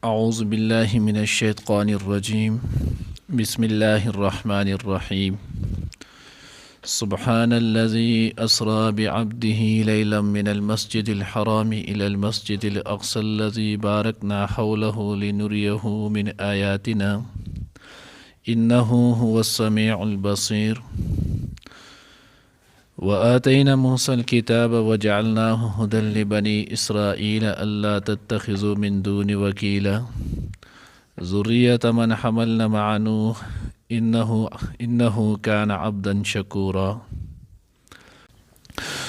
أعوذ بالله من الشيطان الرجيم بسم الله الرحمن الرحيم سبحان الذي أسرى بعبده ليلا من المسجد الحرام إلى المسجد الأقصى الذي باركنا حوله لنريه من آياتنا إنه هو السميع البصير وآتينا موسى الكتاب وجعلناه هدى لبني إسرائيل ألا تتخذوا من دون وكيلا ذرية من حملنا مع نوح إنه كان عبدا شكورا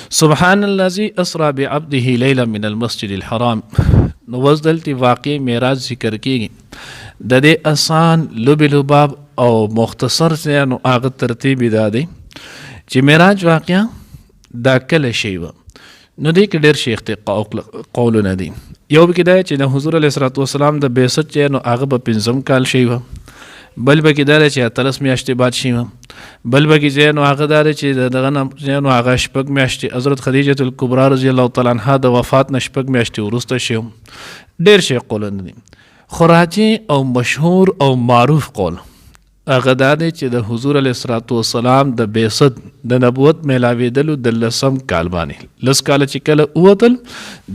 سبحان الذي أسرى بعبده ليلا من المسجد الحرام. نوزدلتی واقع معراج ذکر کیږي د دې آسان لباب او مختصر نو هغه ترتیب دا دی چې معراج واقعا دا کله شی و نو دې کې ډېر شیخ قولونه دي. یو کې دا چې د حضور علیه الصلاۃ والسلام د بعثت چې نو هغه په 5 کال شی و، بل به کې دا چې 13 میاشتې بعد شی و، بل به کې نو هغه دا چې دغه نو هغه شپږ میاشتې حضرت خدیجه الکبرى رضی الله تعالی عنها د وفات نه شپږ میاشتې وروسته شی. ډېر شیخ قولونه دي. خراجي او مشهور او معروف قول هغه دا دی چې د حضور علیه الصلاۃ والسلام د بعثت د نبوت میلاوېدلو د 10 کال باندې 10 کاله چې کله ووتل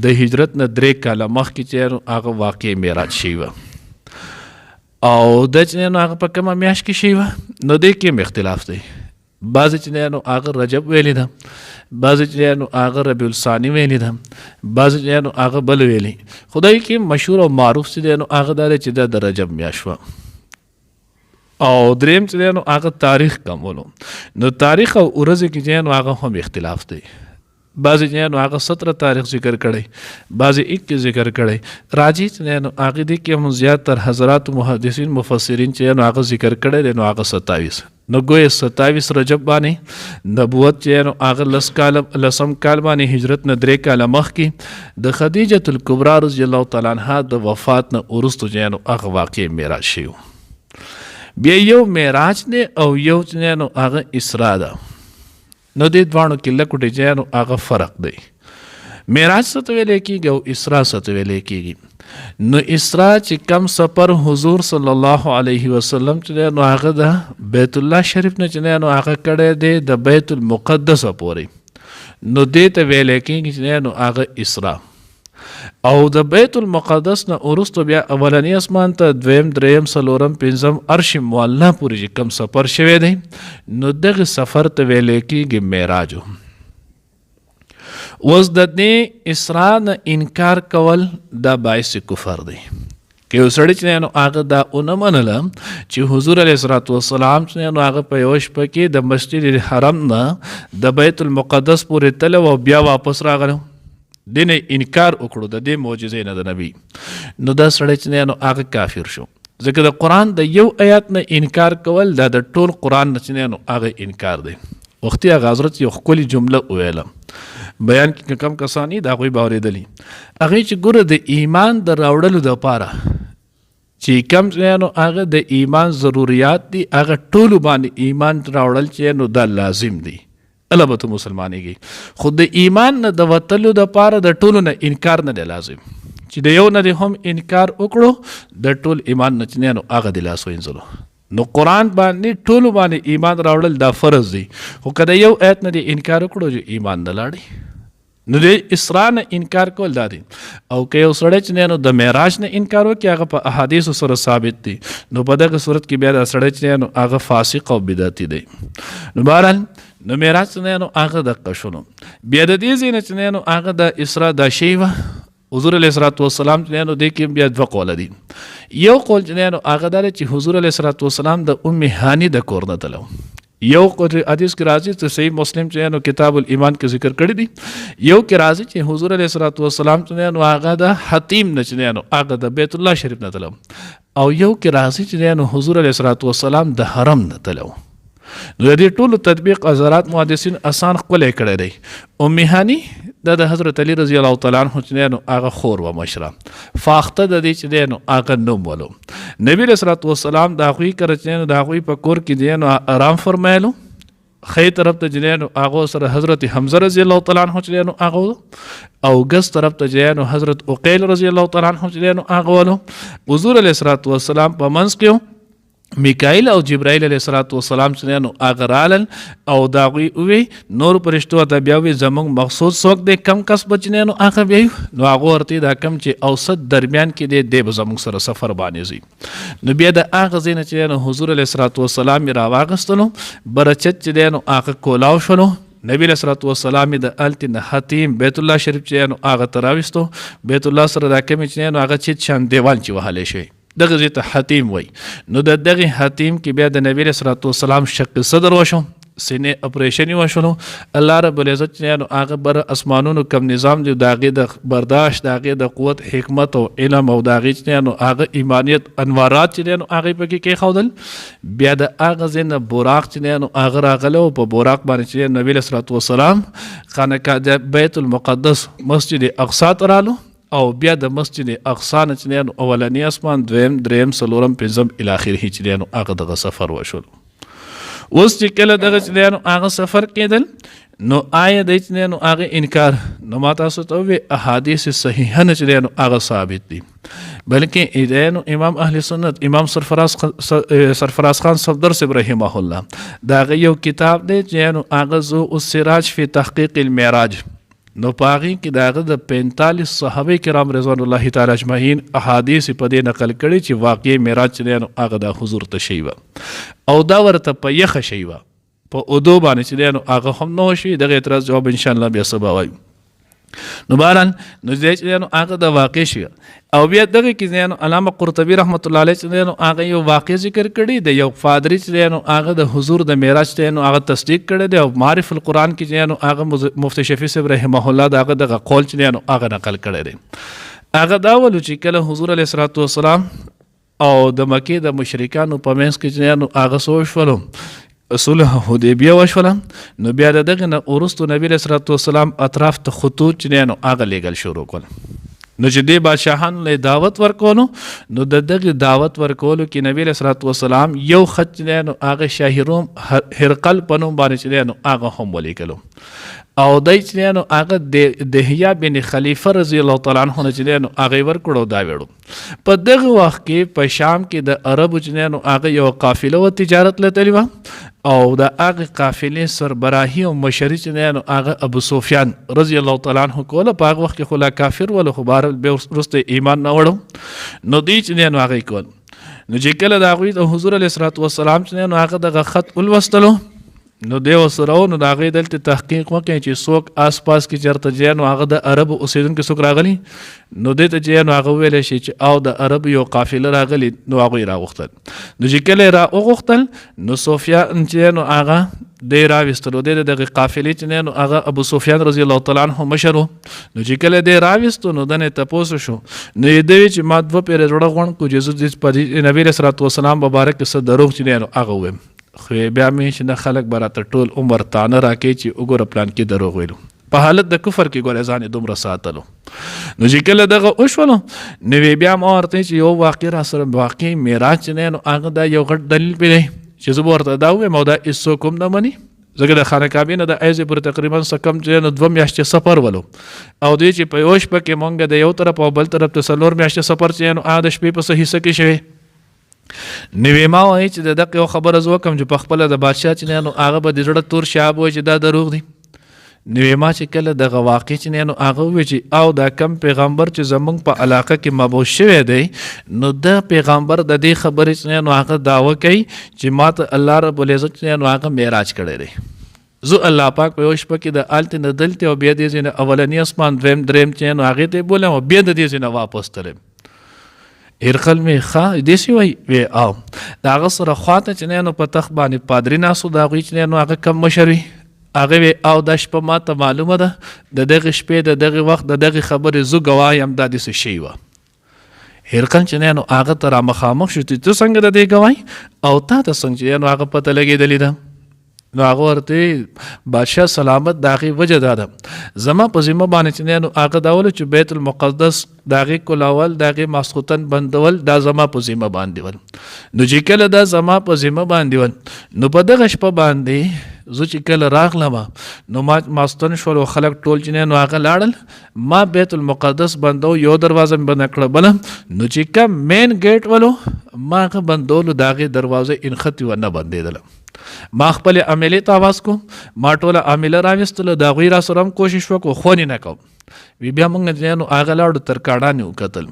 د هجرت نه 3 کاله مخکې چې هغه واقع معراج شوی و او د چې نو هغه په کومه میاشت کې شوی و نو د کې اختلاف دی. بعضې چې نو هغه رجب ویلی ده، بعضې چې نو هغه ربیع الثانی ویلی ده، بعضې چې نو هغه بل ویلی. خدای کې مشهور او معروف چې نو هغه دا چې د رجب میاشت وه او دریم چې نو هغه تاریخ کمولو نو تاریخ او ورځې کې چې نو هغه هم اختلاف دی. بعضې چې نو هغه 17 تاریخ ذکر کړی، بعضې 21 ذکر کړی. راجی چې نو هغه دې کې هم زیاتر حضرات محدثین مفسرین چې نو هغه ذکر کړی دی نو هغه 27 نو ګویا 27 رجب باندې نبوت چې نو هغه 10 کال باندې هجرت نه 3 کاله مخکې د خدیجه الکبرى رضی الله تعالی عنها د وفات نه وروسته چې نو هغه واقع معراج شوی. بیا یو معراج دی او یو چې نو هغه اسراء ده. نو دې دواړو کې لکوټې چې نو هغه فرق دی. معراج څه ته ویلی کېږي او اسراء څه ته ویلی کېږي. نو اسراء چې کم سفر حضور صلی الله علیه وسلم چې نو هغه د بیت الله شریف نه چې نو هغه کړی دی د بیت المقدس پورې نو دې ته ویلی کېږي چې نو هغه اسراء. او د بیت المقدس نه وروسته بیا اولنی اسمان ته دویم دریم څلورم پنځم عرش معلی پورې چې کم سفر شوی دی نو دغه سفر ته ویلی کېږي معراج. اوس د دې اسراء نه انکار کول دا باعث کفر دی. که یو سړی چې نو هغه دا ونه منله چې حضور علیه الصلاۃ والسلام چې نو هغه په یوه شپه کې د مسجد الحرم نه د بیت المقدس پورې تللی او بیا واپس راغلی دینه انکار وکړو د دې معجزې نه د نبی نو دا سړی چې نو هغه کافر شو. ځکه د قرآن د یو آیات نه انکار کول دا د ټول قرآن نه چې نو هغه انکار دی. وختي هغه حضرت یو ښکلې جمله وویله بیان کې کم کسانی د هغوی به اورېدلي هغې چې ګوره د ایمان د راوړلو دپاره چې کم چې نو هغه د ایمان ضروریات دي هغه ټولو باندې ایمان راوړل چې نو دا لازم دی البته مسلمانېږي. خو د ایمان نه د وتلو دپاره د ټولو نه انکار نه دی لازم چې د یو نه دې هم انکار وکړو د ټول ایمان نه چې نو هغه د لاس وینځلو. نو قرآن باندې ټولو باندې ایمان راوړل دا فرض دی. خو که د یو آیت نه دې انکار وکړو چې ایمان نه لاړي نو د اسراء نه انکار کول دا دی. او که یو سړی چې نو د معراج نه انکار وکړي هغه په احادیثو سره ثابت دی نو په دغه صورت کې بیا دا سړی چې نو هغه فاسق او بدعتي دی. نو بهرحال نو معراج چې نو هغه دقه شنو. بیا د دې ځای نه چې نو هغه د اسراء دا شی وه حضور علیه الصلاۃ والسلام چې نو دې کې بیا 2 قوله دي. یو قول چې نو هغه دا چې حضور علیه الصلاۃ والسلام د ام هانی د کور نه تلو. یو حدیث کې راځي چې صحیح مسلم چې نو کتاب الایمان کې ذکر کړی دی. یو کې راځي چې حضور علیه الصلاۃ والسلام چې نو هغه د حتیم نه چې نو هغه د بیت الله شریف نه تلو او یو کې راځي چې نو حضور علیه الصلاۃ والسلام د حرم نه تلو. نو د دې ټولو تطبیق حضرات محدثین آسان ښکلی کړی دی. ام هانی د حضرت علی رضی الله تعالی عنه چې نو هغه خور و مشره فاخته د دې چې نو هغه نوم ولو. نبی علیه الصلاۃ والسلام د هغوی کره چې نو د هغوی په کور کې دی نو آرام فرمایلو خی طرف ته جنانو هغه سره حضرت حمزه رضی الله تعالی عنہ جنانو هغه او ګس طرف ته جنانو حضرت عقیل رضی الله تعالی عنہ جنانو هغه حضور علیه الصلاۃ والسلام په منځ کې میکائیل او جبرائیل علیه الصلاۃ والسلام جنانو هغه رالل او داغوی وی نور پرشتو ته بیا وی زمونږ مقصود څوک دی کم کس بچنانو هغه بیا نو هغه ورته دا کم چې اوسط درمیان کې دی به زمونږ سره سفر باندې زی نو بیا د هغه ځای نه چې حضور علیه الصلاۃ والسلام را واغستلو برچت چې دی نو هغه کولاو شلو نبی علیہ الصلوۃ والسلام د التن حتیم بیت الله شریف چې نو هغه تراويستو بیت الله سره دا کمی چې نو هغه چې شان دیوال چې وهاله شي دغه ځای ته حتیم وای نو د دغه حتیم کې بیا د نبی علیہ الصلوۃ والسلام شق صدر وشو سینه اپریشن وشلو الله رب العزت چې نو هغه بر اسمانونو کم نظام دی داغه د برداشت داغه د قوت حکمت او علم او داغه چې نو هغه ایمانیت انوارات چې نو هغه پکې کې خودل بیا د هغه زنه براق چې نو هغه راغلو په براق باندې چې نبی علیہ الصلوۃ والسلام خانقاه د بیت المقدس مسجد اقصی ترالو او بیا د مسجد اقصی نه چې نو اولنی اسمان دویم دریم څلورم پنځم الی اخره چې نو هغه دغه سفر وشول اوس چې کله دغه چې نو هغه سفر کېدل نو آیا د چې نو هغه انکار نو ما تاسو ته وی احادیث صحیحه نه چې نو هغه ثابت دي بلکې نو امام اهل سنت امام سرفراز خان صفدر سے رحمه الله دا یو کتاب دی چې نو هغه زو السراج فی تحقیق المعراج نو پاغي کې داغه د 45 صحابه کرام رضوان الله تعالی اجمعین احادیث په دې نقل کړي چې واقعي معراج چې نو هغه د حضور ته شی و او دا ورته په یخه شی و په اودو باندې چې نو هغه هم نو شي دغه اعتراض جواب ان شاء الله بیا سبا وایو نو باران نو دې چې نو هغه د واقع شي او بیا دغه کې نو علامه قرطبی رحمت الله علیه چې نو هغه یو واقع ذکر کړي د یو فادری چې نو هغه د حضور د معراج ته نو هغه تصدیق کړي دی او معرف القرآن کې چې نو هغه مفتی شفیع صاحب رحمه الله دغه قول چې نو هغه نقل کړي دی هغه دا ول چې کله حضور علیه الصلوۃ والسلام او د مکې د مشرکانو په منځ کې چې نو هغه سوچولو صلح حدیبیه وشوله نو بیا دغه نه ورستو نبی علیہ الصلوۃ والسلام اطراف ته خطوط چې نو هغه لیږل شروع کول نو چې دې بادشاهانو له دعوت ورکولو نو دغه دعوت ورکولو کې نبی علیہ الصلوۃ والسلام یو خط نو هغه شاه روم هرقل پنوم باندې چې نو هغه هم ولیکلو او دای چې نو هغه دهیا بن خلیفه رضی الله تعالی عنہ چې نو هغه ورکړو دا وړو په دغه وخت کې په شام کې د عربو چې نو هغه یو قافله و تجارت لته لیوه او د هغه قافلې سربراهي او مشري چې نو هغه ابو سفیان رضی الله تعالی عنہ کوله په هغه وخت کې خلا کافر ول خو بار به رسته ایمان نه وړو نو دی چې نو هغه کول نو چې کله د هغه حضور علیه الصلوۃ والسلام چې نو هغه دغه خط ولوستلو نو دیو سره نو د هغې دلته تحقیق وکړي چې څوک آس پاس کې چېرته جیا نو هغه د عربو اوسېدونکي څوک راغلي نو دې ته جیا نو هغه ویلی شي چې او د عربو یو قافله راغلي نو هغوی راغوښتل نو چې کله یې راوغوښتل نو سفیان چې نو هغه دی راویستلو دی دغه قافلې چې نو هغه ابو سفیان رضی الله تعالی عنه مشر و نو چې کله دی راویستو نو دنې تپوسو شو نو یې دوی چې ما دوه پیرې زړه غونډ کو چې زه په نبي علیه الصلوۃ والسلام مبارک څه دروغ چې نو هغه ویم خو بیا مې چې د خلک به راته ټول عمر تانه راکوي چې وګوره پلان کې دروغ ویلو په حالت د کفر کې ګورې ځان یې دومره ساتلو نو چې کله دغه وشولو نو بیا ما ورته چې یو واقع را سره واقع معراج چې نه نو هغه دا یو غټ دلیل پې دی چې زه به ورته دا ووایم او دا هېڅوک هم نه مني ځکه د خانه کعبې نه د ایزې پورې تقریبا څه کم چې نو 2 میاشتې سفر ولو او دوی چې په یو شپه کې مونږ د یو طرف او بل طرف ته 4 میاشتې سفر چې نو هغه د شپې په څه حصه کې شوی نوې ما وایي چې د دغه یو خبره زه وکړم چې په خپله د بادشاه چې نو هغه به د زړه تور شهاب وایي چې دا دروغ دی نوې ما چې کله دغه واقع چې نو هغه وایي چې او دا کم پیغمبر چې زمونږ په علاقه کې مبعوث شوی دی نو د پیغمبر د دې خبرې چې نو هغه دعوه کوي چې ما ته الله رب العزت چې نو هغه معراج کړی دی زه الله پاک په یو شپه کې د الته نه دلته او بیا دې ځای نه اولنی اسمان دریم چې نو هغې ته بولم او بیا د دې ځای نه واپس تلم هرقل مې ښه داسې وایي وی او د هغه سره خواته چې نو په تخت باندې پادري ناستو د هغوی چې نو هغه کم مشر وي هغه وی او دا شپه ما ته معلومه ده د دغې شپې د دغې وخت د دغې خبرې زه ګواه یم دا داسې شی وه هرقل چې نو هغه ته را مخامخ شو ته څنګه د دې ګواه او تا ته څنګه چې نو هغه پته لګېدلې ده نو هغه ورته بادشاه سلامت د هغې وجه دا ده زما په ذمه باندې چې نو هغه دا ول چې بیت المقدس د هغې کلاول د هغې ماسخوتن بندول دا زما په ذمه باندې ول نو چې کله دا زما په ذمه باندې ول نو په دغه شپه باندې زه چې کله راغلم نو ما ماستن شول او خلک ټول چې نو هغه لاړل ما بیت المقدس بندو یو دروازه مې بنده کړه بله نو چې کوم مین ګیټ ولو ما هغه بندولو د هغې دروازه انختې ونه بندېدله ما خپل عاملې ته آواز کوم ما ټوله عامله راویستله د هغوی را سره هم کوشش وکړو خونې نه کوم بیا موږ نو هغه لاړو ترکاڼانې وکتل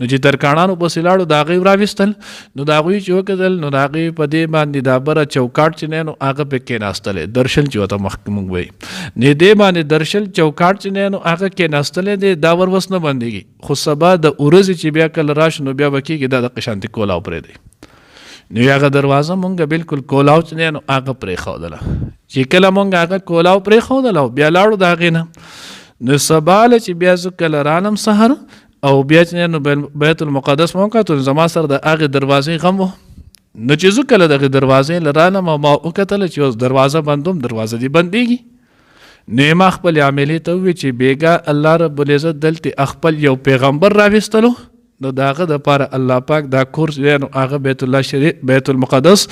نو چې ترکاڼانو پسې لاړو د هغوی راویستل نو د هغوی چې وکتل نو د هغوی په دې باندې دا بره چوکاټ چې نو هغه پې کېناستلی درشل چې ورته مخکې موږ وایي نو دې باندې درشل چوکاټ چې نو هغه کېناستلی دی دا ور وس نه بندېږي خو سبا د ورځې چې بیا کله راشي نو بیا به کېږي دا د قشانتي کولاو پرېږدي نو هغه دروازه مونږ بالکل کولاو چې نو هغه پرېښودله چې کله مونږ هغه کولاو پرېښودله او بیا لاړو د هغې نه نو سباله چې بیا زه کله رالم سهر او بیا چې نو بیت المقدس مو وکتل زما سره د هغې دروازې غم و نو چې زه کله دغې دروازې له رالم او ما وکتله چې اوس دروازه بندوم دروازه دې بندېږي نو ما خپلې عاملې ته وویل چې بېګا الله رب العزت دلته خپل یو پیغمبر راویستلو نو د هغه دپاره الله پاک دا کورس دی نو هغه بیت الله شریف بیت المقدس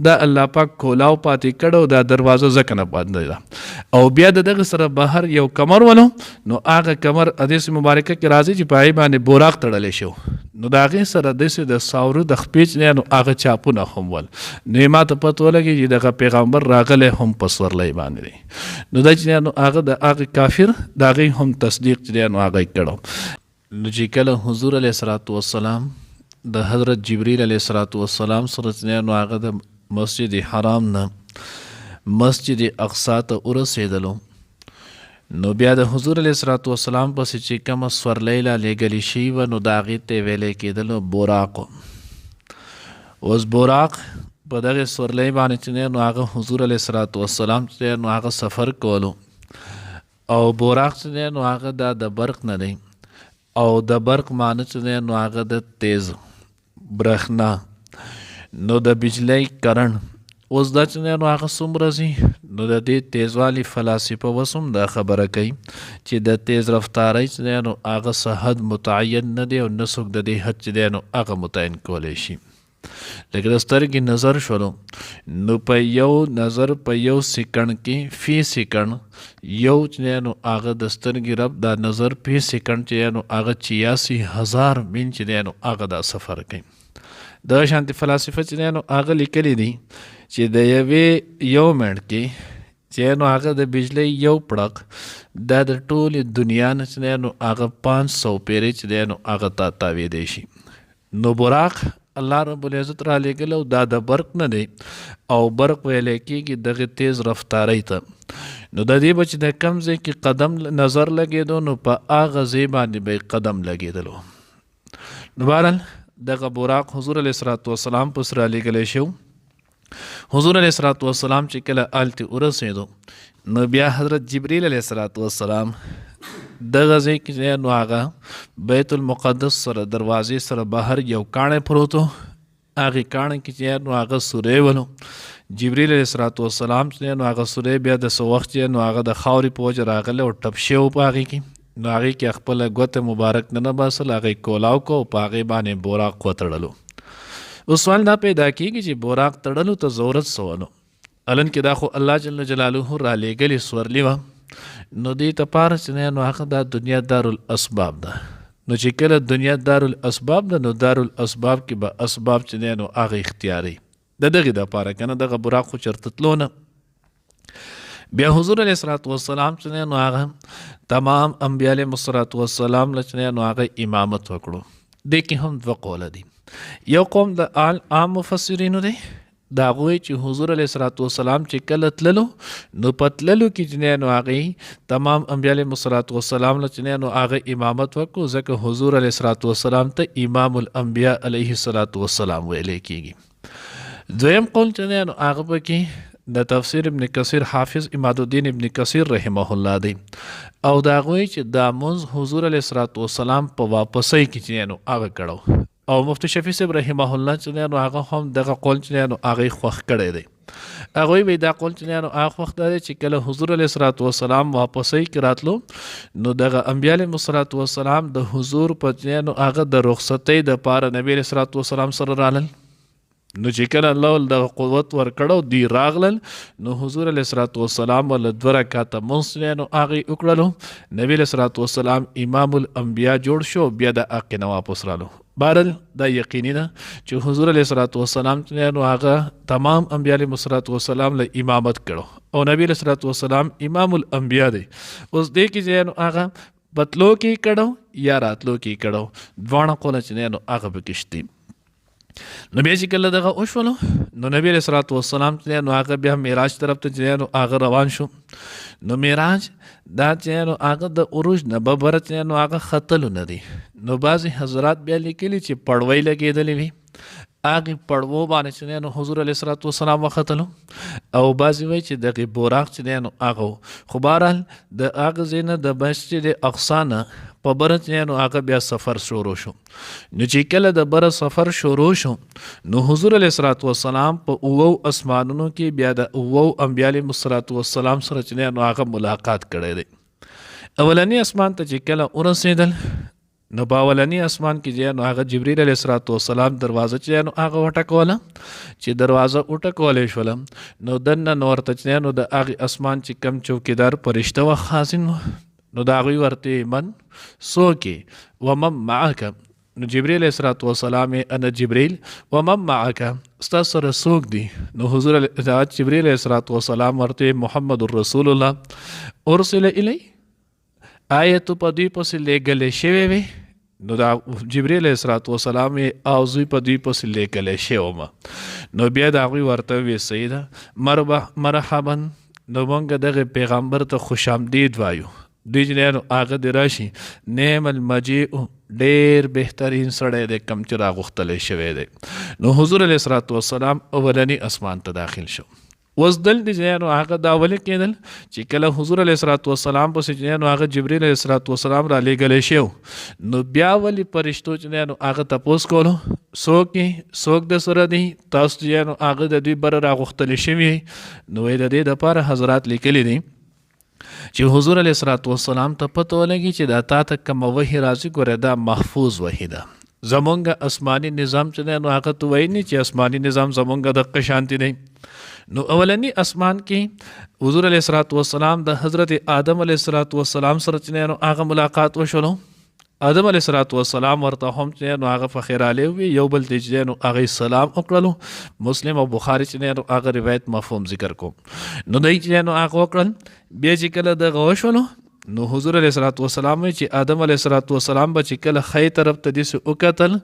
دا الله پاک کولاو پاتې کړو دا دروازه ځکه نه بندې ده او بیا د دغه سره بهر یو کمر ولو نو هغه کمر حدیث مبارکه کې راځي چې په هغې باندې بوراق تړلی شو نو د هغې سره داسې د ساورو د خپې چې نو هغه چاپونه هم ول نو یې ما ته پته ولګي چې دغه پیغمبر راغلی هم په سورلی باندې دی نو دا چې نو هغه د هغې کافر د هغې هم تصدیق چې نو هغه یې کړو نو چې کله حضور علیه الصلاة والسلام د حضرت جبریل علیه الصلاة والسلام سره نو هغه د مسجد حرام نه مسجد اقصا ته ورسېدلو نو بیا د حضور علیه الصلاة والسلام پسې چې کومه سورلی لا لیږلې شوي وه نو د هغې ته ویلی کېدلو بوراق اوس بوراق په دغې سورلی باندې چې نو هغه حضور علیه الصلاة والسلام چې نو هغه سفر کولو او بوراق چې نو هغه دا د برق نه دی او د برق معنی چې نو هغه د تیز برېښنا نو د بجلی کرنټ اوس دا چې نو هغه څومره ځي نو د دې تیزوالي فلاسفه اوس هم دا خبره کوي چې د تیز رفتارۍ چې نو هغه څه حد متعین نه دی او نه څوک د دې حد چې دی نو هغه متعین کولی شي لکه د سترګې نظر شولو نو په یو نظر په یو سیکنډ کې فی سیکنډ یو چې نو هغه د سترګې رب دا نظر فی سیکنډ چې نو هغه 86,000 میل چې دی نو هغه دا سفر کوي د شانتي فلاسفه چې نو هغه لیکلی دي چې د یوې یو منټ کې چې نو هغه د بجلی یو پړق دا د ټولې دنیا نه چې نو هغه 500 پیرې چې دی نو هغه ته تاویدی شي نو براق الله رب العزت را لېږلی دا د برق نه دی او برق ویلی کېږي دغې تیز رفتارۍ ته نو د دې به چې د کوم ځای کې قدم نظر لګېدو نو په هغه ځای باندې به قدم لګېدلو نو بهرحال دغه براق حضور علیه الصلاة والسلام پس را لېږلی شو حضور علیه الصلاة والسلام چې کله هلتې ورسېدو نو بیا حضرت جبریل علیه الصلاة والسلام دغه ځای کې نو هغه بیت المقدس سره دروازې سره بهر یو کاڼی پروت و هغې کاڼی کې چې نو هغه سوری ولو جبریل علیه الصلاة والسلام چې نو هغه سوری بیا د څه وخت چې نو هغه د خاورې په وجه راغلی او ټپ شوی و په هغې کې نو هغې کې خپله ګوته مبارک نه باسل هغې کولاو کو او په هغې باندې بوراق وتړلو اوس سوال دا پیدا کېږي چې بوراق تړلو ته ضرورت څه ولو الن کې دا خو الله جل جلاله را لېږلې سورلي وه نو دې تپاره چې نو هغه دا دنیا دارالاسباب ده نو چې کله دنیا دارالاسباب ده نو دارالاسباب کې به اسباب چې نو هغه اختیاري د دغې دپاره که نه دغه براق خو چېرته تلو نه بیا حضور علیه الصلاة والسلام چې نو هغه تمام انبیا علیهم الصلاة والسلام له چې نو هغه امامت وکړو دې کې هم 2 قوله دي یو قوم د عام مفسرینو دی دا هغوی چې حضور علیه الصلاة والسلام چې کله تللو نو په تللو کې چې نو هغې تمام انبیا علیهم الصلاة والسلام له چې نو هغه امامت وکړو ځکه حضور علیه الصلاة والسلام ته امام الانبیا علیه الصلاة والسلام ویلی کېږي دویم قول چې نو هغه پکې د تفسیر ابن کثیر حافظ اماد الدین ابن کثیر رحمه الله دی او دا هغوی چې دا منځ حضور علیه الصلاة والسلام په واپسۍ کې چې نو هغه کړو او مفتی شفیع صاحب رحمه الله چې نو هغه هم دغه قول چې نو هغه خوښ کړی دی هغوی به دا قول چې نو هغه وخت دی چې کله حضور علیه الصلاۃ والسلام واپسې کې راتلو نو دغه انبیاء علیهم الصلاۃ والسلام د حضور په نو هغه د رخصتۍ د پاره نبی علیه الصلاۃ والسلام سره رالل. نو چې کله الله د قوت ورکړو دی راغلل نو حضور علیه الصلاۃ والسلام ول 2 رکعاته مونږ نو هغه وکړلو. نبی علیه الصلاۃ والسلام امام الانبیاء جوړ شو بیا د حق نه واپس رالو. بهرحال دا یقیني ده چې حضور علیه الصلاۃ والسلام نو هغه تمام انبیاء علیهم الصلاۃ والسلام له امامت کړو او نبی علیه الصلاۃ والسلام امام الانبیاء دی. اوس دې کې نو هغه بتلو کې کړو یا راتلو کې کړو دواړه قوله چې نو هغه بکشتي. نو بیا چې کله دغه وشولو نو نبی علیه الصلاۃ والسلام نو هغه بیا معراج طرف ته نو هغه روان شو. نو معراج دا چې نو هغه د عروج نه ببره چې نو هغه ختلو نه دی. نو بعضې حضرات بیا لیکلي چې پړوی لګېدلې وي هغې پړوو باندې چې نو حضور علیه الصلاۃ والسلام وختلو او بعضې وایي چې دغې براق چې نو هغه خو بهرحال د هغه ځای نه د مسجد اقصا نه په بره چې نو هغه بیا سفر شروع شو. نو چې کله د بره سفر شروع شو نو حضور علیه الصلاۃ والسلام په 9 اسمانونو کې بیا د 9 انبیاء علیهم الصلاۃ والسلام سره چې نو هغه ملاقات کړی دی. اولنی اسمان ته چې کله ورسېدل نو په اولنی اسمان کې نو هغه جبرئیل علیه الصلاۃ والسلام دروازه چې نو هغه وټکوله. چې دروازه وټکولې شوله نو دننه نو ورته چې نو د هغې اسمان چې کم چوکیدار فرشته و خازن نو د هغوی ورته من څوک ومن معک نو جبرئیل علیه الصلاۃ والسلام انا جبرئیل ومن معک ستا سره څوک دی. نو حضور جبرئیل علیه الصلاۃ والسلام ورته محمد رسول الله ارسل الی آیا تو په دوی پسې لیږلی شوی وی. نو دا جبرئیل علیه الصلاۃ والسلام او زوی په دوی پسې لیږلی شوم. نو بیا د هغوی ورته وی سیده مرحبا نو مونږ دغه پیغمبر ته خوش آمدید وایو. دوی چې نو هغه د راشي نعم المجیء ډېر بهترین سړی دی کم چې راغوښتلی شوی دی. نو حضور علیه الصلاۃ والسلام اولني اسمان ته داخل شو. اوس دلته چې نو هغه دا ولې کېدل چې کله حضور علیه الصلاۃ والسلام پسې چې نو هغه جبرئیل علیه الصلاۃ والسلام را لیږلی شو نو بیا ولې فرشتو چې نو هغه تپوس کولو څوک د سره دی تاسو چې نو هغه د دوی بره راغوښتلی شوي. نو د دې دپاره حضرات لیکلی دی چې حضور علیه الصلاۃ والسلام ته پته ولګي چې دا تا ته کومه وحي راځي ګوره دا محفوظ وحي ده. زمونږ اسماني نظام چې نو هغه ته وایي نه چې اسماني نظام زمونږ دقه شانتي دی. نو اولنی اسمان کې حضور علیه الصلاۃ والسلام د حضرت آدم علیه الصلاۃ والسلام سره چې نو هغه ملاقات وشولو. آدم علیه الصلاۃ والسلام ورته هم چې نو هغه فخر علی وی یو بل ته چې نو هغه سلام وکړلو. مسلم او بخاری چې نو هغه روایت مفهوم ذکر کو. نو دای چې نو هغه وکړل بیا چې کله دغه وشولو نو حضور علیه الصلاۃ والسلام چې آدم علیه الصلاۃ والسلام به چې کله خی طرف ته داسې وکتل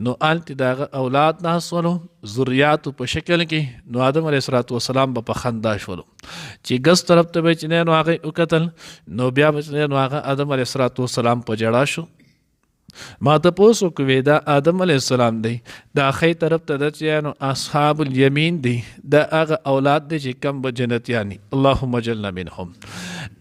نو هلته د هغه اولاد ناست ولو ذریاتو په شکل کې. نو آدم علیه الصلاۃ والسلام به په خندا شولو چې ګس طرف ته به چې نو هغه وکتل نو بیا به چې نو هغه آدم علیه الصلاۃ والسلام په جړا شو. ما ته پوس وکوي دا آدم علیه السلام دی دا خی طرف ته د چې نو اصحاب الیمین دی دا هغه اولاد دی چې کم به جنتیانی اللهم اجعلنا منهم.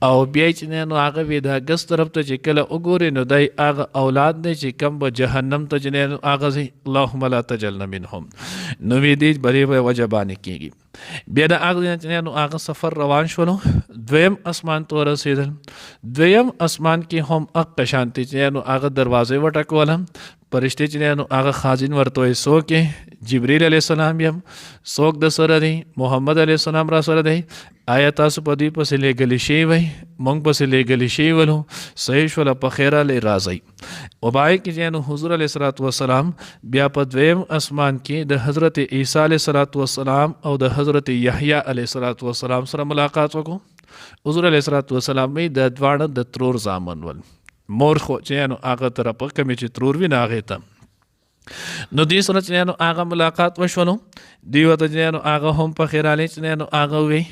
او بیا چې نو هغه وی دا ګس طرف ته چې کله وګوري نو دی هغه اولاد دی چې کم به جهنم ته چې نو هغه ځي اللهم لا تجعلنا منهم. نو وی دې بری به وجبانې کېږي. بیا د هغه چې نو هغه سفر روان شولو دویم اسمان ته ورسېدل. دویم اسمان کې هم حق شانتي چې نو هغه دروازې وټکوله. فرشتې چې نو هغه خازن ورته وایي څوک جبرئیل علیه السلام یم څوک د سره دی محمد علیه السلام را سره دی. آیا تاسو په دوی پسې لیږلی شوي وی مونږ پسې لیږلی شوي ولو صحیح شوله په خیره لی راځئ. وبای کې چې نو حضور علیه الصلاۃ والسلام بیا په دویم اسمان کې د حضرت عیسی علیه الصلاۃ والسلام او د حضرت یحیی علیه الصلاۃ والسلام سره ملاقات وکړو. حضور علیه الصلاۃ والسلام د دواړه د ترور زامن ول مور خو چې نو هغه طرفه کمې چې ترور وي نه هغې ته نو دوی سره چې نو هغه ملاقات وشولو. دوی ورته چې نو هغه هم په خیرالې چې نو هغه وی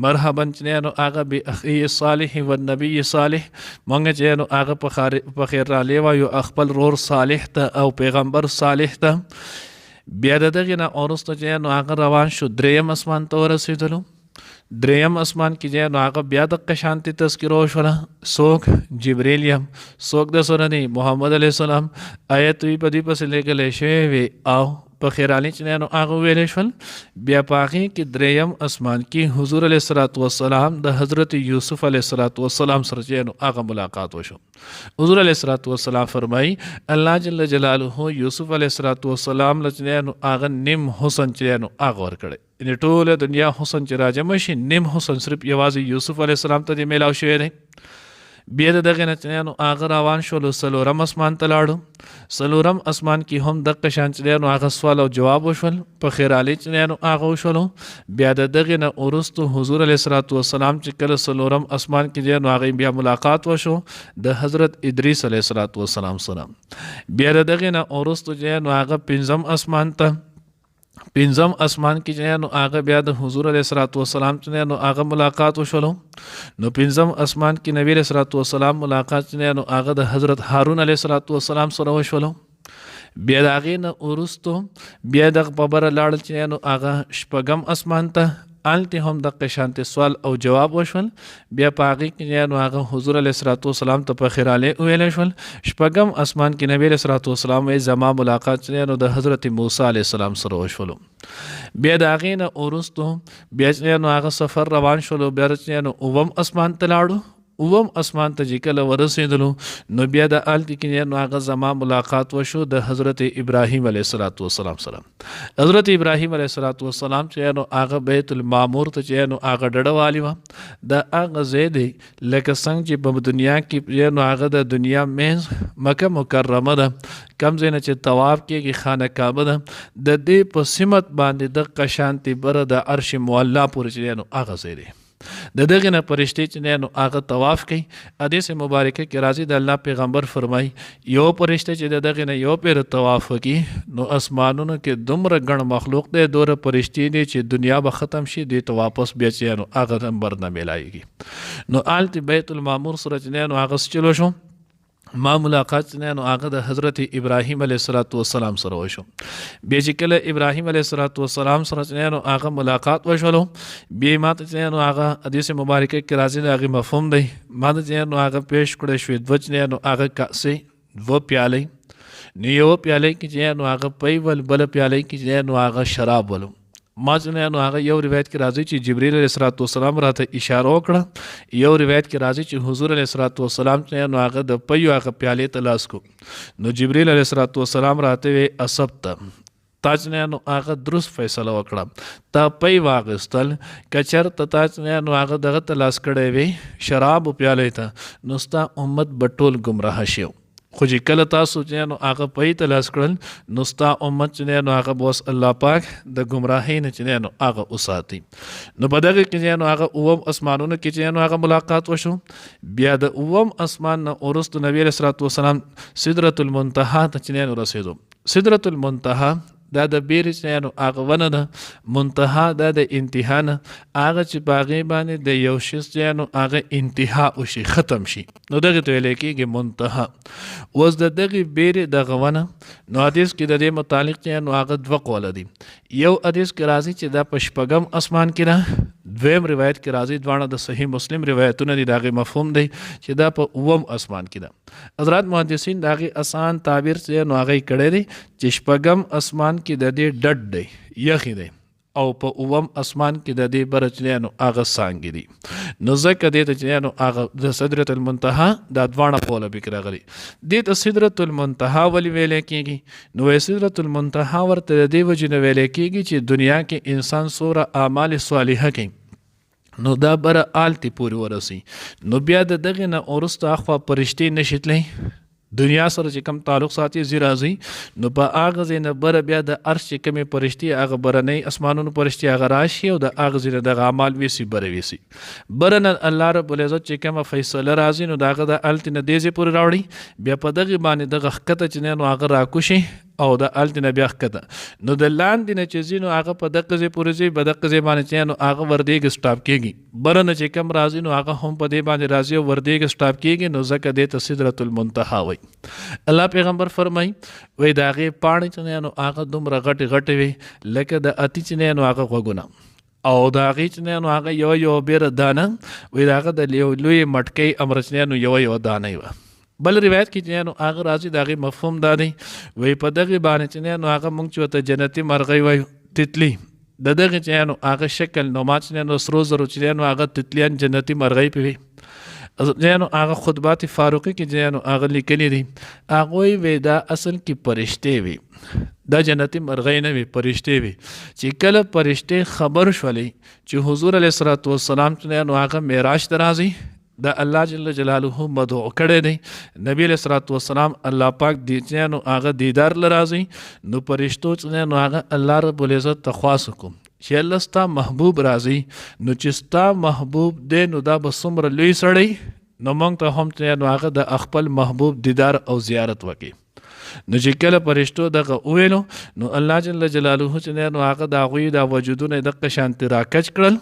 مرحبا چې نو هغه باخی صالح و نبی صالح مونږ چې نو هغه په خیرالې وایو خپل رور صالح ته او پیغمبر صالح ته. بیا د دغې نه وروسته چې نو هغه روان شو دریم اسمان ته ورسېدلو. دریم اسمان کې چې نو هغه بیا د قشانتي تذکره وشوله څوک جبرئیل یم څوک د سره دی محمد علیه السلام. آیا دوی په دوی پسې لیږلی شوی وي او په خیرالي چې نو هغه ویلې شول. بیا په هغې کې دریم اسمان کې حضور علیه الصلاة والسلام د حضرت یوسف علیه الصلاة والسلام سره چې نو هغه ملاقات وشو. حضور علیه الصلاة والسلام فرمایي الله جل جلاله یوسف علیه الصلاة والسلام له چې نو هغه نیم حسن چې نو هغه ورکړی. یعنې ټوله دنیا حسن چې راجمع شي نیم حسن صرف یوازې یوسف علیه السلام ته دې میلاو شوی دی. بیا د دغې نه چې نو هغه روان شولو څلورم اسمان ته لاړو. څلورم اسمان کې هم دغه شان چې نو هغه سوال او جواب وشول په خیرالي چې نو هغه وشولو. بیا د دغې نه وروستو حضور علیه الصلاة والسلام چې کله څلورم اسمان کې نو هغې بیا ملاقات وشو د حضرت ادریس علیه الصلاة والسلام سره. بیا د دغې نه وروستو چې نو هغه پنځم اسمان ته پنځم اسمان کې چې نو هغه بیا د حضور علیه الصلاة والسلام چې نو هغه ملاقات وشولو. نو پنځم اسمان کې نبی علیه الصلاة والسلام ملاقات چې نو هغه د حضرت هارون علیه الصلاة والسلام سره وشولو. بیا د هغې نه وروستو بیا دغه په بره لاړل چې نو هغه شپږم اسمان ته. هلته هم دغه شانتې سوال او جواب وشول. بیا په هغې کې نو هغه حضور علیه الصلاة والسلام ته په خیرالې وویلی شول. شپږم اسمان کې نبی علیه الصلاة والسلام وایي زما ملاقات چې نو د حضرت موسی علیه السلام سره وشولو. بیا د هغې نه وروستو بیا چې نو هغه سفر روان شولو. بیا چې نو اووم اسمان ته لاړو. اووم اسمان ته چې کله ورسېدلو نو بیا د هلته کې نو هغه زما ملاقات وشو د حضرت ابراهیم علیه الصلاة والسلام سره. حضرت ابراهیم علیه الصلاة والسلام چې نو هغه بیت المعمور ته چې نو هغه ډډه والی وه. د هغه ځای دی لکه څنګه چې په دنیا کې نو هغه د دنیا منځ مکه مکرمه ده کم ځای نه چې طواف کېږي خانه کعبه ده د دې په سمت باندې دغه شانتې بره د عرش معلا پورې چې نو هغه ځای دی. د دغې نه فرشتې چې نو هغه طواف کوي. حدیث مبارکه کې راځي د الله پیغمبر فرمایي یو فرشته چې د دغې نه یو پیر طواف وکړي نو اسمانونو کې دومره ګڼ مخلوق دی دومره فرشتې دي چې دنیا به ختم شي دې ته واپس بیا چې نو هغه نمبر نه میلایږي. نو هلته بیت المعمور سره چې نو هغه چلو شو. ما ملاقات چې نو هغه د حضرت ابراهیم علیه الصلاة والسلام سره وشو. بیا چې کله ابراهیم علیه الصلاة والسلام سره چې نو هغه ملاقات وشولو بیا ما ته چې نو هغه حدیث مبارکه کې راځي د هغې مفهوم دی. ما ته چې نو هغه پیش کړی شوې دوه چې نو هغه کاسې دوه پیالې. نو یو پیالې کې چې نو هغه پی ول بله پیالې کې چې نو هغه شراب ولو. ما چې نو هغه یو روایت کې راځي چې جبریل علیه الصلاة والسلام راته اشاره وکړه. یو روایت کې راځي چې حضور علیه الصلاة والسلام چې نو هغه د پیو هغه پیالې ته لاس کو. نو جبریل علیه الصلاة والسلام راته وی اصبت تا چې نو هغه درست فیصله وکړه. تا پی واغستل که چېرته تا چې نو هغه دغه ته لاس کړی وی شراب پیالې ته نو ستا امت به ټول ګمراه شي. خو چې کله تاسو چې نو هغه پی ته لاس کړل نو ستا امت چې نو هغه بوس الله پاک د ګمراهۍ نه چې نو هغه وساتي. نو په دغه کې چې نو هغه اووم اسمانونو کې چې نو هغه ملاقات وشو. بیا د اووم اسمان نه وروسته نبی علیه الصلاة والسلام سدرة المنتهى ته چې نو رسېدو. سدرة المنتهى دا د بیرې چې نو هغه ونه ده. منتها دا د انتها نه هغه چې په هغې باندې د یو شي چې نو هغه انتها وشي ختم شي نو دغې ته ویلی کېږي منتها. اوس د دغې بیرې دغه ونه نو حدیث کې د دې متعلق چې نو هغه دوه قوله دي. یو حدیث کې راځي چې دا په شپږم اسمان کې ده. دویم روایت کې راځي دواړه د صحیح مسلم روایتونه دي د هغې مفهوم دی چې دا په اووم اسمان کې ده. حضرات محدثین د هغې اسان تعبیر چې نو هغه یې کړی دی چې شپږم اسمان کې د دې ډډ دی یخي دی او په اووم اسمان کې د دې بره چې نو هغه څانګې دي. نو ځکه دې ته چې نو هغه د سدرة المنتهى دا دواړه قوله پکې راغلي. دې ته سدرة المنتهى ولې ویلی کېږي نو وایي سدرة المنتهى ورته د دې وجې نه ویلی کېږي چې دنیا کې انسان څومره اعمال صالحه کوي نو دا بره آلتې پورې ورسي. نو بیا د دغې نه وروسته اخوا فرشتې نشي تللی دنیا سره چې کم تعلق ساتي زی راځي نو په هغه ځای نه بره بیا د عرش چې کمې فرشتې هغه برنۍ اسمانونو فرشتې هغه راشي او د هغه ځای نه دغه اعمال ویسي بره ویسي. بره نه الله رب العزت چې کومه فیصله راځي نو د هغه د هلتې نه دې ځای پورې راوړي. بیا په دغې باندې دغه ښکته چې نو هغه راکوشي او د هلتې نه بیا ښکته نو د لاندې نه چې ځي نو هغه په دغه ځای پورې ځي په دغه ځای باندې چې نو هغه وردېږي سټاپ کېږي. بره نه چې کم راځي نو هغه هم په دې باندې راځي او وردېږي سټاپ کېږي نو ځکه دې ته سدرة المنتهى وایي. الله پیغمبر فرمایي وایي د هغې پاڼې چې نو هغه دومره غټې غټې وي لکه د اتي چې نو هغه غوږونه او د هغې چې نو هغه یو بیره دانه وایي د هغه د یو لوی مټکۍ امر چې نو یو دانه وه بل روایت کې چې نو هغه راځي د هغې مفهوم دا دی وایي په دغې باندې چې نو هغه مونږ چې ورته جنتي مرغۍ وایو تتلي د دغې چې نو هغه شکل نما چې نو سرو زرو چې نو هغه تتلیان جنتي مرغۍ پې وي نو هغه خطبات فاروقي کې نو هغه لیکلي دي هغوی وی دا اصل کې فرشتې وي دا جنتي مرغۍ نه وي فرشتې وي چې کله فرشتې خبر شولې چې حضور علیه الصلاة والسلام چې نو هغه معراج ته راځي د الله جل جلاله مدعو کړی دی نبی علیه الصلاة والسلام الله پاک دی چې نو هغه دیدار له راځي نو فرشتو چې نو هغه الله رب العزت ته خواست وکړو چې الله ستا محبوب راځي نو چې ستا محبوب دی نو دا به څومره لوی سړی نو موږ ته هم چې نو هغه د خپل محبوب دیدار او زیارت وکړي نو چې کله فرشتو دغه وویلو نو الله جل جلاله چې نو هغه د هغوی د وجودونه دغه شانتې راکچ کړل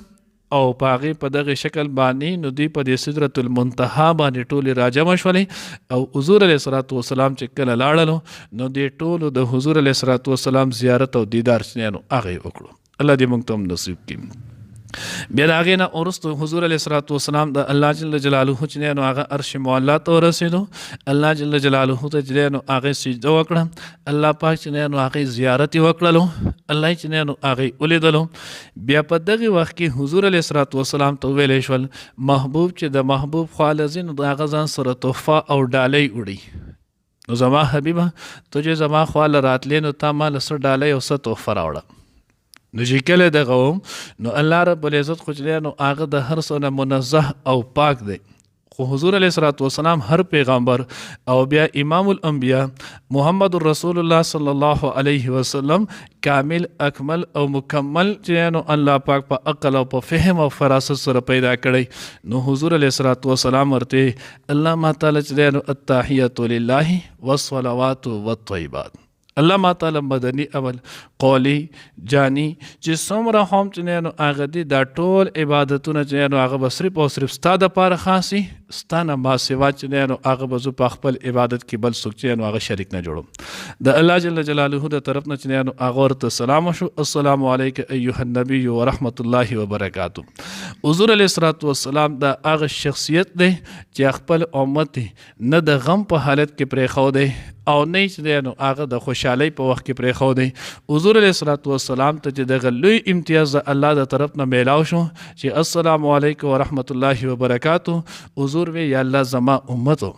او په هغې په دغه شکل باندې نو دوی په دې سدرة المنتهی باندې ټولې راجمع شولې او حضور علیه الصلاة والسلام چې کله لاړلو نو دې ټولو د حضور علیه الصلاة والسلام زیارت او دیدار نو هغه یې وکړو الله دې موږ ته هم نصیب کړي بیا د هغې نه وروسته حضور علیه الصلاة والسلام د الله جل جلاله چې نو هغه عرش معلا ته ورسېدو الله جل جلاله ته چې نو هغې سجده وکړه الله پاک چې نو هغې زیارت یې وکړلو الله چې نو هغې ولیدلو بیا په دغې وخت کې حضور علیه الصلاة والسلام ته ویلی شول محبوب چې د محبوب خوا له ځي نو د هغه ځان سره تحفه او ډالۍ وړي نو زما حبیبه ته چې زما خوا له راتلې نو تا ما له څه ډالۍ او څه تحفه راوړه نو چې کله دغه نو الله رب العزت خو چې نو هغه د هر څه نه منزه او پاک دی خو حضور علیه الصلاة والسلام هر پیغمبر او بیا امام الانبیاء محمد رسول الله صلی الله علیه وسلم کامل اکمل او مکمل چې نو الله پاک په عقل او په فهم او فراست سره پیدا کړی نو حضور علیه الصلاة والسلام ورته الله ما تعالی چې نو التحیات لله والصلوات والطیبات الله ما تعالی مدنی عمل قولی جانی چې څومره هم چې نو هغه دي دا ټول عبادتونه چې نو هغه به صرف او صرف ستا دپاره خاص وي ستا نه ما سوا چې نو هغه به زه په خپل عبادت کې بل څوک چې نو هغه شریک نه جوړم د الله جل جلاله د طرف نه چې نو هغه ورته سلام وشو السلام علیک ایها النبی ورحمت الله وبرکاته حضور علیه الصلاة والسلام د هغه شخصیت دی چې خپل امت نه د غم په حالت کې پرېښودی او نه چې نو هغه د خوشحالۍ په وخت کې پرېښودی حضور علیه الصلاة والسلام ته چې دغه لوی امتیاز د الله د طرف نه میلاو شو چې السلام علیکم ورحمت الله وبرکاته حضور وی یا الله زما امتو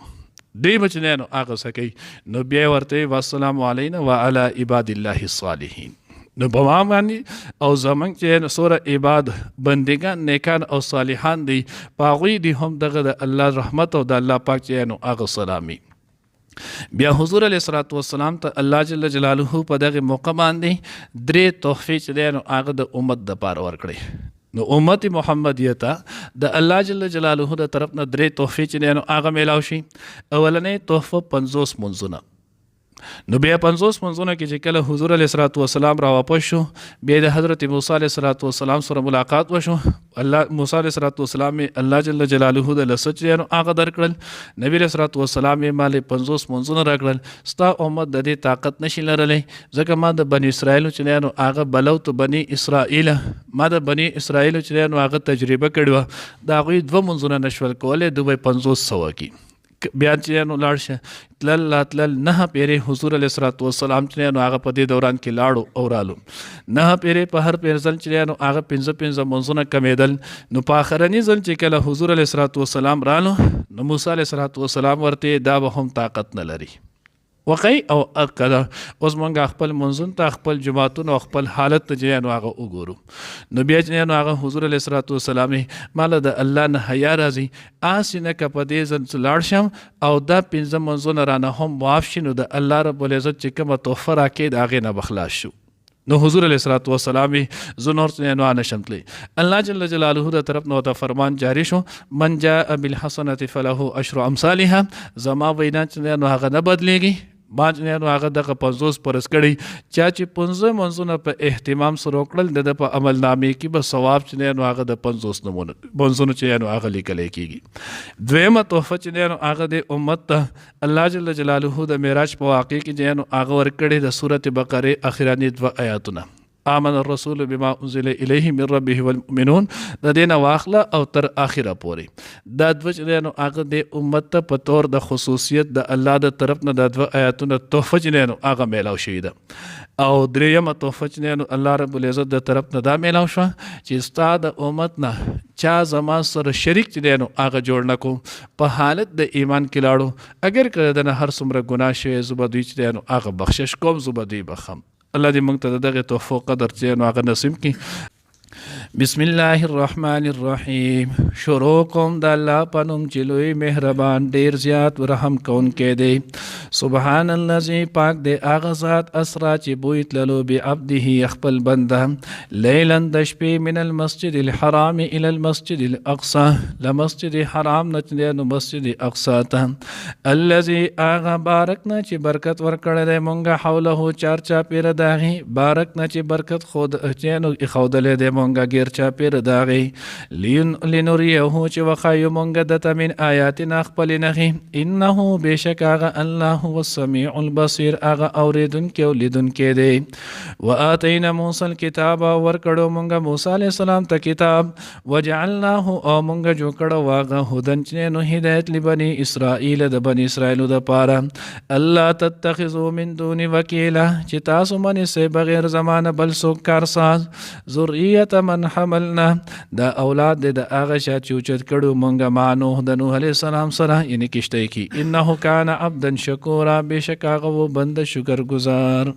دی بچنه نو هغه سکی نو بیا ورته والسلام علینا وعلى عباد الله الصالحین نو په ما باندې او زمونږ چې نو سوره عباد بندگان نیکان او صالحان دی په هغوی دی هم دغه د الله رحمت او د الله پاک چې نو هغه سلامي بیا حضور علیه الصلاة والسلام ته الله جل جلاله په دغه موقع باندې درې تحفې چې دی نو هغه د امت دپاره ورکړی نو امت محمدیه د الله جل جلاله د طرف نه درې تحفې چې دی نو هغه میلاو شي اولنۍ تحفه 50 منځونه نو بیا 50 منځونه کې چې کله حضور علیه الصلاة والسلام را واپس شو بیا د حضرت موسی علیه الصلاة والسلام سره ملاقات وشو الله موسی علیه الصلاة والسلام الله جل جلاله د لسه چې نو هغه درکړل نبی علیه الصلاة والسلام یې مالې 50 منځونه راکړل ستا امت د دې طاقت نشي لرلی ځکه ما د بني اسرائیلو چې نو هغه بلوت بني اسرائیل ما د بني اسرائیلو چې نو هغه تجربه کړې وه د هغوی 2 منځونه نشول کولی دوی 50 سوه کې بیا چې نو لاړ شه تلل 9 پیرې حضور علیه الصلاة والسلام چې نو هغه په دې دوران کې لاړو او رالو 9 پیرې په هر پیر ځل چې نو هغه 15 منځونه کمیدل نو په آخرني ځل چې کله حضور علیه الصلاة والسلام رالو نو موسی علیه الصلاة والسلام ورته دا به هم طاقت نه لري وقعی او اکده اوس مونږ خپل منځون ته خپل جماعتونو خپل حالت ته چې نو هغه وګورو نو بیا چې نو هغه حضور علیه الصلاة والسلام ماله د الله نه حیا راځي آسې نه که په دې ځل لاړ شم او دا 15 منځونه رانه هم معاف شي نو د الله رب العزت چې کومه تحفه راکړي د هغې نه به خلاص شو نو حضور علیه الصلاة والسلام زه نور څه نشم تللی الله جل جلاله د طرف نه ورته فرمان جاری شو من جاء بالحسنة فله 10 امثالها زما وینا چې نو هغه نه بدلیږي ما چې نو هغه دغه 50 پرس کړي چا چې 15 منځونه په اهتمام سره وکړل د په عمل نامې کې به ثواب چې نو هغه د 50 نمونه منځونه چې نو هغه لیکل کېږي دویمه تحفه چې نو هغه د امت ته الله جل جلاله د معراج په واقع کې چې نو هغه ورکړي د سورته بقره اخرانی 2 آیاتونه آمن الرسول بما انزل الیه من ربه والمؤمنون د دینه واخله او تر اخره پوري دا دوه چې نو هغه د امت ته په تور د خصوصیت د الله د طرف نه د دوه آیاتونو تحفه چې نو هغه میلاو شوی ده او دریمه تحفه چې نو الله رب العزت د طرف نه دا میلاو شو چې ستا د امت نه چا زما سره شریک چې نو هغه جوړ نکو په حالت د ایمان کې لاړو اگر کړه د هر څومره ګناه شوی زه به دوی چې نو هغه بخشش کوم زه به دوی بخم الله دې موږ ته دغه تحفه قدر چې نو هغه نصیب کړي بسم الله الرحمن الرحیم شروع کوم د الله په نوم چې لوی مهربان ډیر زیات رحم کوونکی دی سبحان الذي پاک دی هغه ذات اسرا چې بویت للو بعبده خپل بنده لیلا د شپې من المسجد الحرام الى المسجد الاقصى لمسجد حرام نه نو مسجد اقصى ته الذي هغه بارکنا چې برکت ورکړی دی مونږه حوله چارچا پیر داغي بارکنا چې برکت خود چینو خودلې دی مونږه غیر چا پیر داغي لنوریه چې وخایو مونږ دته من آیاتنا خپل نغي انه بشک هغه الله هو السميع البصير هغه اوریدونکی او لیدونکی دی واتینا موسی الكتاب ورکړو مونږ موسی علی السلام ته کتاب وجعلناه او مونږ جو کړو واغه هدن چې نو هدایت لبني اسرائیل د بني اسرائیل د پاره الله تتخذوا من دون وکیلا چې تاسو باندې سه بغیر زمانه بل څوک کارساز ذریه من حملنا دا اولاد د هغه شا چې اوچت کړو مونږه ما نوح د نوح علیه السلام سره یعنی کشته کې انه کان عبدا شکورا بشک هغه بند شکر گزار